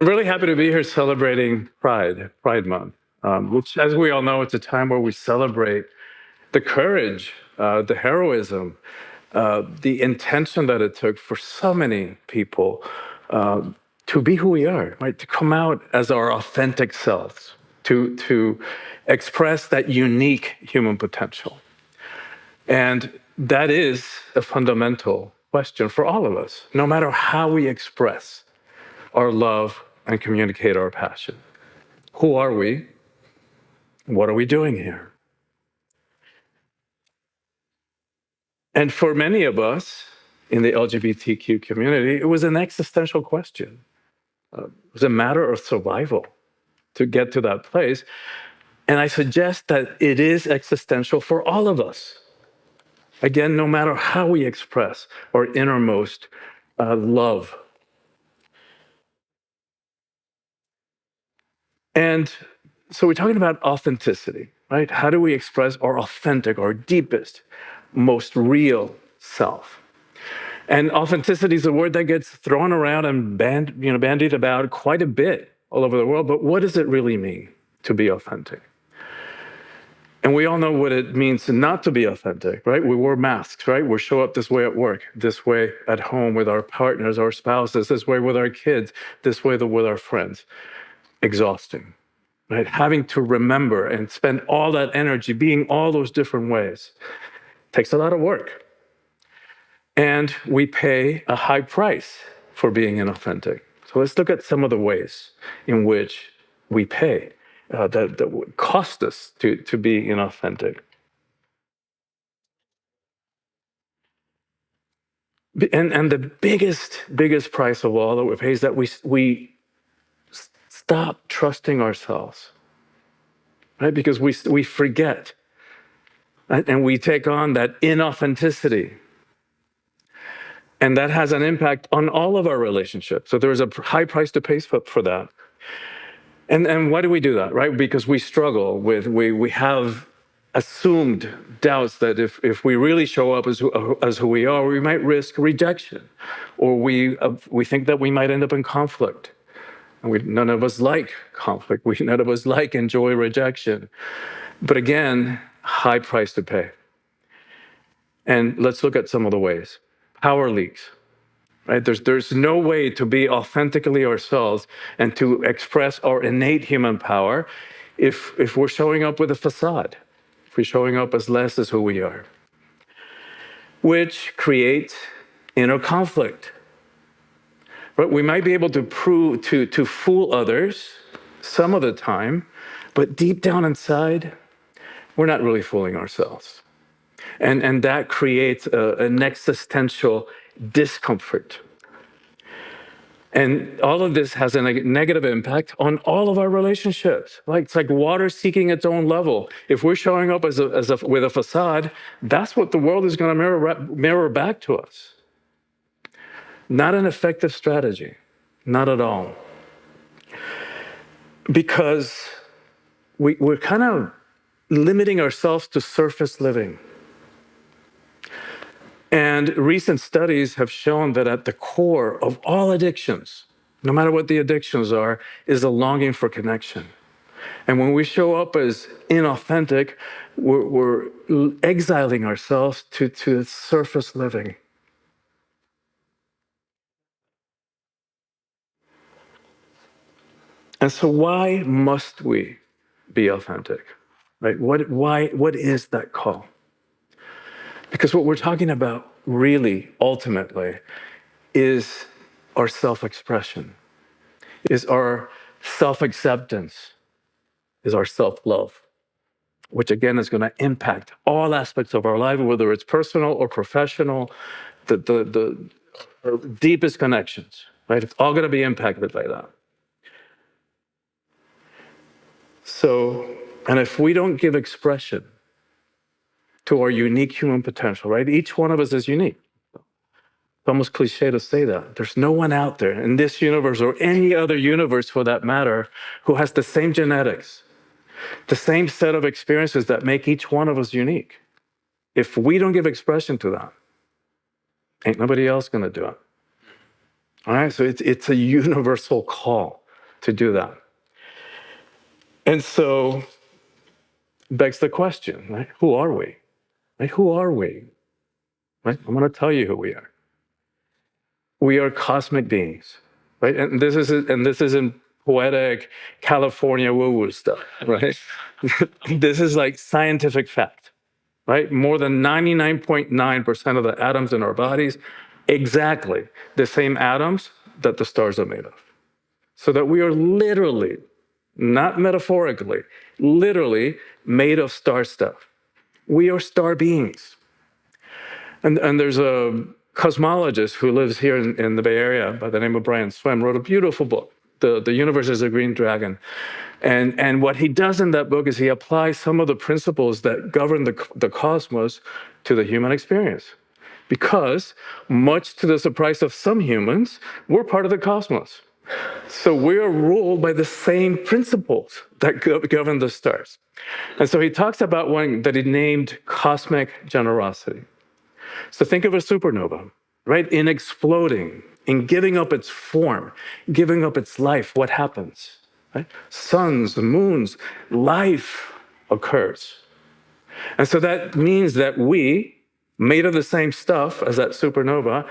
I'm really happy to be here celebrating Pride Month, which, as we all know, it's a time where we celebrate the courage, the heroism, the intention that it took for so many people to be who we are, right? To come out as our authentic selves, to express that unique human potential. And that is a fundamental question for all of us, no matter how we express our love and communicate our passion. Who are we? What are we doing here? And for many of us in the LGBTQ community, it was an existential question. It was a matter of survival to get to that place. And I suggest that it is existential for all of us. Again, no matter how we express our innermost love. And so we're talking about authenticity, right? How do we express our authentic, our deepest, most real self? And authenticity is a word that gets thrown around and bandied about quite a bit all over the world. But what does it really mean to be authentic? And we all know what it means not to be authentic, right? We wear masks, right? We show up this way at work, this way at home with our partners, our spouses, this way with our kids, this way with our friends. Exhausting, right? Having to remember and spend all that energy being all those different ways takes a lot of work. And we pay a high price for being inauthentic. So let's look at some of the ways in which we pay that would cost us to be inauthentic. And the biggest price of all that we pay is that we stop trusting ourselves, right? Because we forget, right? And we take on that inauthenticity. And that has an impact on all of our relationships. So there is a high price to pay for that. And why do we do that, right? Because we struggle with, we have assumed doubts that if we really show up as who we are, we might risk rejection, or we think that we might end up in conflict. And none of us like conflict. None of us enjoy rejection. But again, high price to pay. And let's look at some of the ways. Power leaks. Right? There's no way to be authentically ourselves and to express our innate human power if we're showing up with a facade, if we're showing up as less as who we are, which creates inner conflict. But we might be able to fool others some of the time, but deep down inside, we're not really fooling ourselves. And that creates an existential discomfort. And all of this has a negative impact on all of our relationships. It's like water seeking its own level. If we're showing up with a facade, that's what the world is going to mirror back to us. Not an effective strategy, not at all. Because we're kind of limiting ourselves to surface living. And recent studies have shown that at the core of all addictions, no matter what the addictions are, is a longing for connection. And when we show up as inauthentic, we're exiling ourselves to surface living. And so why must we be authentic? Right? What is that call? Because what we're talking about really, ultimately, is our self-expression, is our self-acceptance, is our self-love, which again is going to impact all aspects of our life, whether it's personal or professional, the deepest connections, right? It's all going to be impacted by that. So, and if we don't give expression to our unique human potential, right? Each one of us is unique. It's almost cliche to say that. There's no one out there in this universe or any other universe for that matter who has the same genetics, the same set of experiences that make each one of us unique. If we don't give expression to that, ain't nobody else going to do it. All right, so it's a universal call to do that. And so begs the question, right? Who are we? Right? Who are we? Right? I'm going to tell you who we are. We are cosmic beings, right? And this isn't poetic California woo-woo stuff, right? This is like scientific fact, right? More than 99.9% of the atoms in our bodies, exactly the same atoms that the stars are made of. So that we are literally, not metaphorically, literally made of star stuff. We are star beings. And there's a cosmologist who lives here in the Bay Area by the name of Brian Swaim, wrote a beautiful book, The Universe is a Green Dragon. And what he does in that book is he applies some of the principles that govern the cosmos to the human experience. Because, much to the surprise of some humans, we're part of the cosmos. So we are ruled by the same principles that govern the stars. And so he talks about one that he named cosmic generosity. So think of a supernova, right? In exploding, in giving up its form, giving up its life, what happens? Right? Suns, moons, life occurs. And so that means that we, made of the same stuff as that supernova,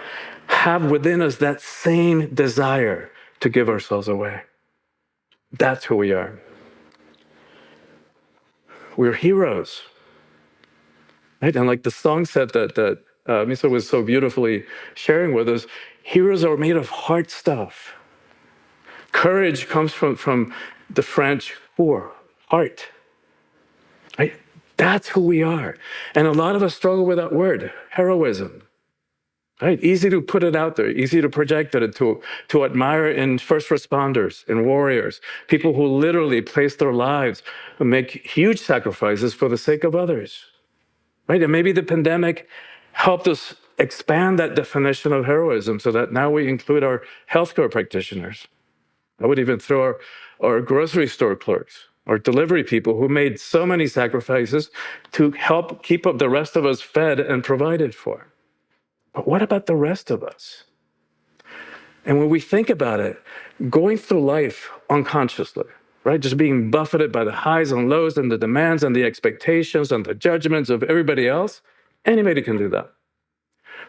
have within us that same desire to give ourselves away. That's who we are. We're heroes. Right? And like the song said that Misa was so beautifully sharing with us, heroes are made of hard stuff. Courage comes from the French pour, heart. Right? That's who we are. And a lot of us struggle with that word, heroism. Right? Easy to put it out there, easy to project it, to admire in first responders, in warriors, people who literally place their lives and make huge sacrifices for the sake of others. Right? And maybe the pandemic helped us expand that definition of heroism so that now we include our healthcare practitioners. I would even throw our grocery store clerks, our delivery people who made so many sacrifices to help keep up the rest of us fed and provided for. But what about the rest of us? And when we think about it, going through life unconsciously, right? Just being buffeted by the highs and lows and the demands and the expectations and the judgments of everybody else, anybody can do that,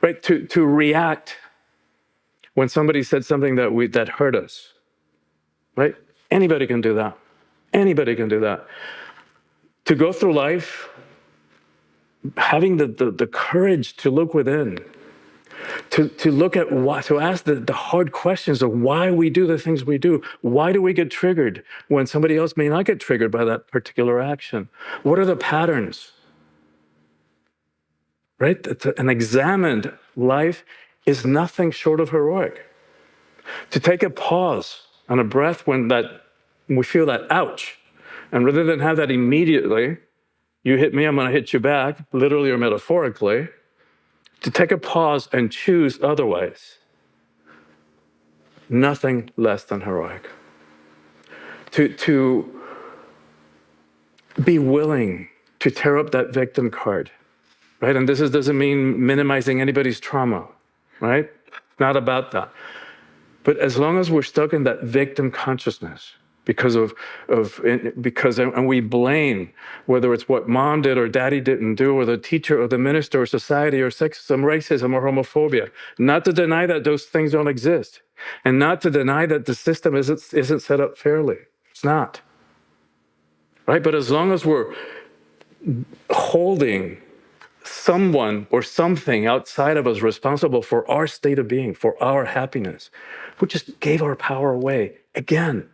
right? To react when somebody said something that hurt us, right? Anybody can do that. Anybody can do that. To go through life having the courage to look within, to look at to ask the hard questions of why we do the things we do. Why do we get triggered when somebody else may not get triggered by that particular action? What are the patterns? Right? An examined life is nothing short of heroic. To take a pause and a breath when we feel that ouch, and rather than have that immediately, you hit me, I'm going to hit you back, literally or metaphorically, to take a pause and choose otherwise, nothing less than heroic. To be willing to tear up that victim card, right? And this doesn't mean minimizing anybody's trauma, right? Not about that. But as long as we're stuck in that victim consciousness, because we blame, whether it's what mom did or daddy didn't do, or the teacher or the minister or society or sexism, racism or homophobia. Not to deny that those things don't exist, and not to deny that the system isn't set up fairly. It's not. Right? But as long as we're holding someone or something outside of us responsible for our state of being, for our happiness, we just gave our power away again.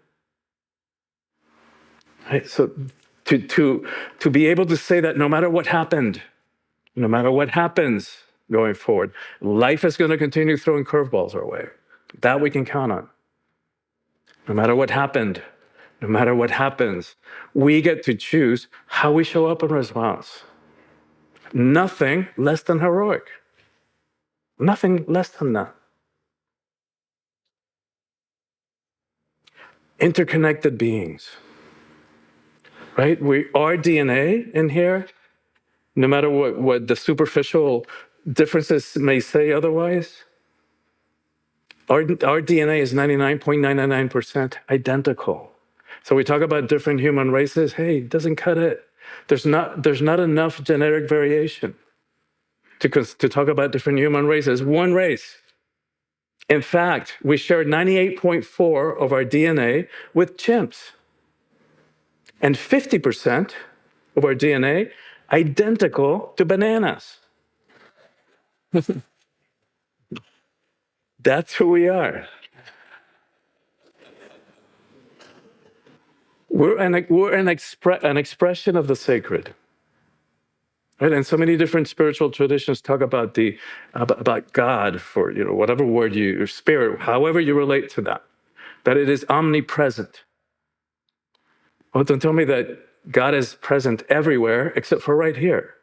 Right? So to be able to say that no matter what happened, no matter what happens going forward, life is going to continue throwing curveballs our way. That we can count on. No matter what happened, no matter what happens, we get to choose how we show up in response. Nothing less than heroic. Nothing less than that. Interconnected beings. Right? Our DNA in here, no matter what the superficial differences may say otherwise, Our DNA is 99.999% identical. So we talk about different human races. Hey, it doesn't cut it. There's not enough genetic variation to talk about different human races. One race. In fact, we share 98.4 of our DNA with chimps, and 50% of our DNA identical to bananas. That's who we are. We're an expression of the sacred. Right? And so many different spiritual traditions talk about God, for whatever word or spirit, however you relate to that it is omnipresent. Well, don't tell me that God is present everywhere except for right here.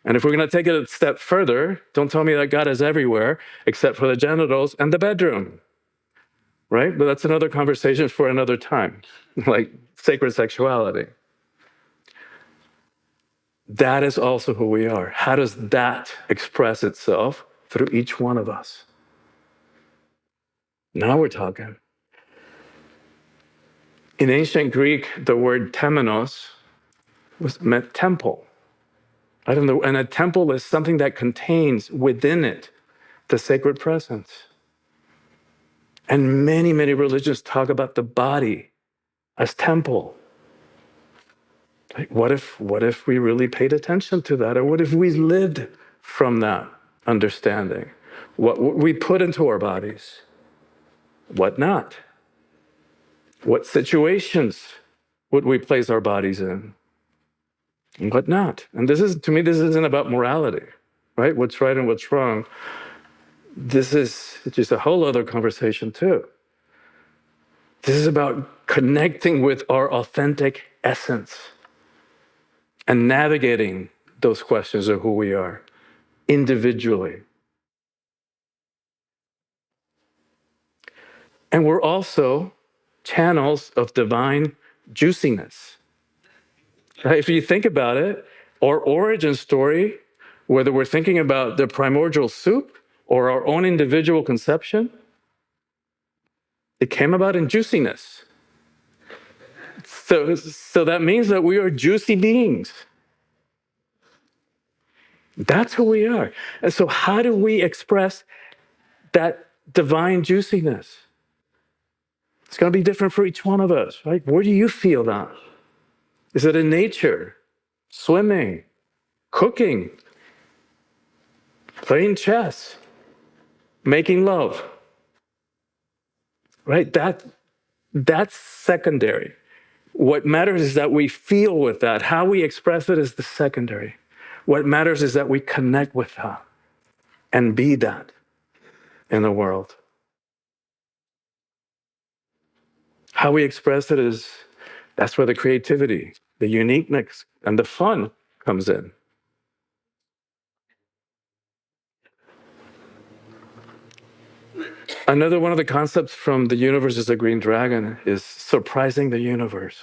And if we're going to take it a step further, don't tell me that God is everywhere except for the genitals and the bedroom. Right? But that's another conversation for another time, like sacred sexuality. That is also who we are. How does that express itself? Through each one of us. Now we're talking. In ancient Greek, the word temenos meant temple. I don't know, and a temple is something that contains within it the sacred presence. And many, many religions talk about the body as temple. Like, what if we really paid attention to that? Or what if we lived from that understanding? What we put into our bodies, what not? What situations would we place our bodies in, and what not? And to me, this isn't about morality, right? What's right and what's wrong. This is just a whole other conversation too. This is about connecting with our authentic essence and navigating those questions of who we are individually. And we're also channels of divine juiciness. Right? If you think about it, our origin story, whether we're thinking about the primordial soup or our own individual conception, it came about in juiciness. So that means that we are juicy beings. That's who we are. And so how do we express that divine juiciness? It's going to be different for each one of us, right? Where do you feel that? Is it in nature, swimming, cooking, playing chess, making love? Right? That's secondary. What matters is that we feel with that. How we express it is the secondary. What matters is that we connect with that and be that in the world. How we express it that's where the creativity, the uniqueness, and the fun comes in. Another one of the concepts from The Universe is a Green Dragon is surprising the universe.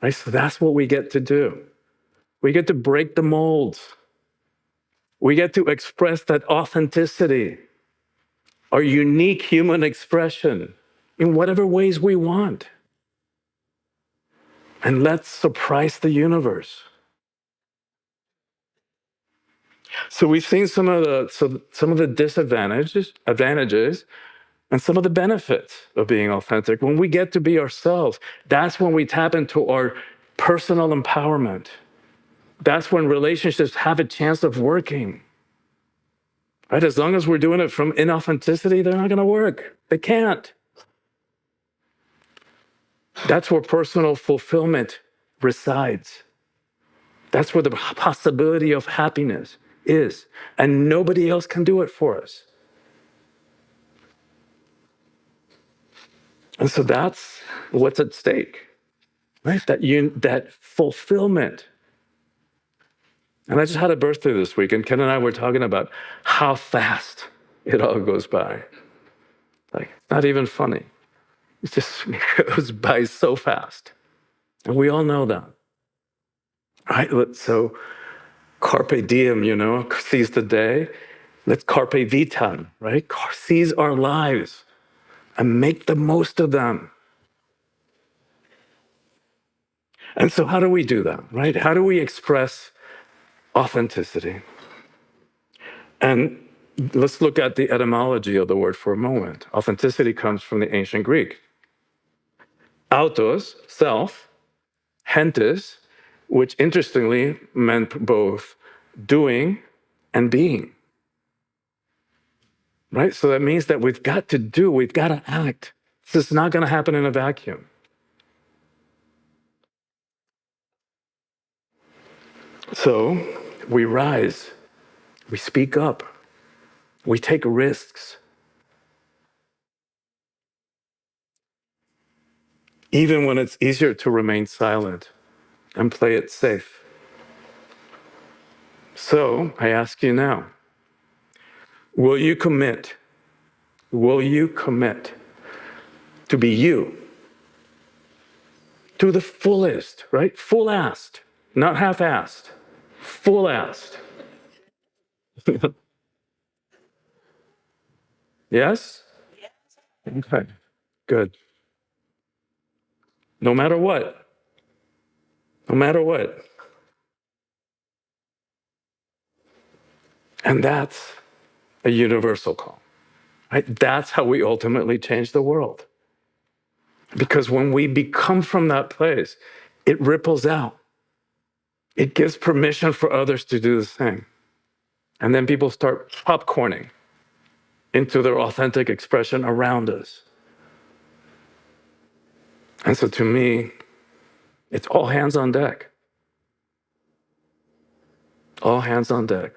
Right? So that's what we get to do. We get to break the molds. We get to express that authenticity, our unique human expression in whatever ways we want. And let's surprise the universe. So we've seen some of the advantages, and some of the benefits of being authentic. When we get to be ourselves, that's when we tap into our personal empowerment. That's when relationships have a chance of working. Right? As long as we're doing it from inauthenticity, they're not going to work. They can't. That's where personal fulfillment resides. That's where the possibility of happiness is. And nobody else can do it for us. And so that's what's at stake, right? That fulfillment. And I just had a birthday this week, and Ken and I were talking about how fast it all goes by. Like, not even funny. It just goes by so fast. And we all know that. Right? So carpe diem, seize the day. Let's carpe vitam, right? Seize our lives and make the most of them. And so, how do we do that, right? How do we express authenticity? And let's look at the etymology of the word for a moment. Authenticity comes from the ancient Greek. Autos, self, hentes, which interestingly meant both doing and being, right? So that means that we've got to do, we've got to act. This is not going to happen in a vacuum. So we rise, we speak up, we take risks, even when it's easier to remain silent and play it safe. So I ask you now, will you commit? Will you commit to be you to the fullest, right? Full-assed, not half-assed, full-assed. Yes? Okay, good. No matter what, no matter what. And that's a universal call, right? That's how we ultimately change the world. Because when we become from that place, it ripples out. It gives permission for others to do the same. And then people start popcorning into their authentic expression around us. And so to me, it's all hands on deck. All hands on deck.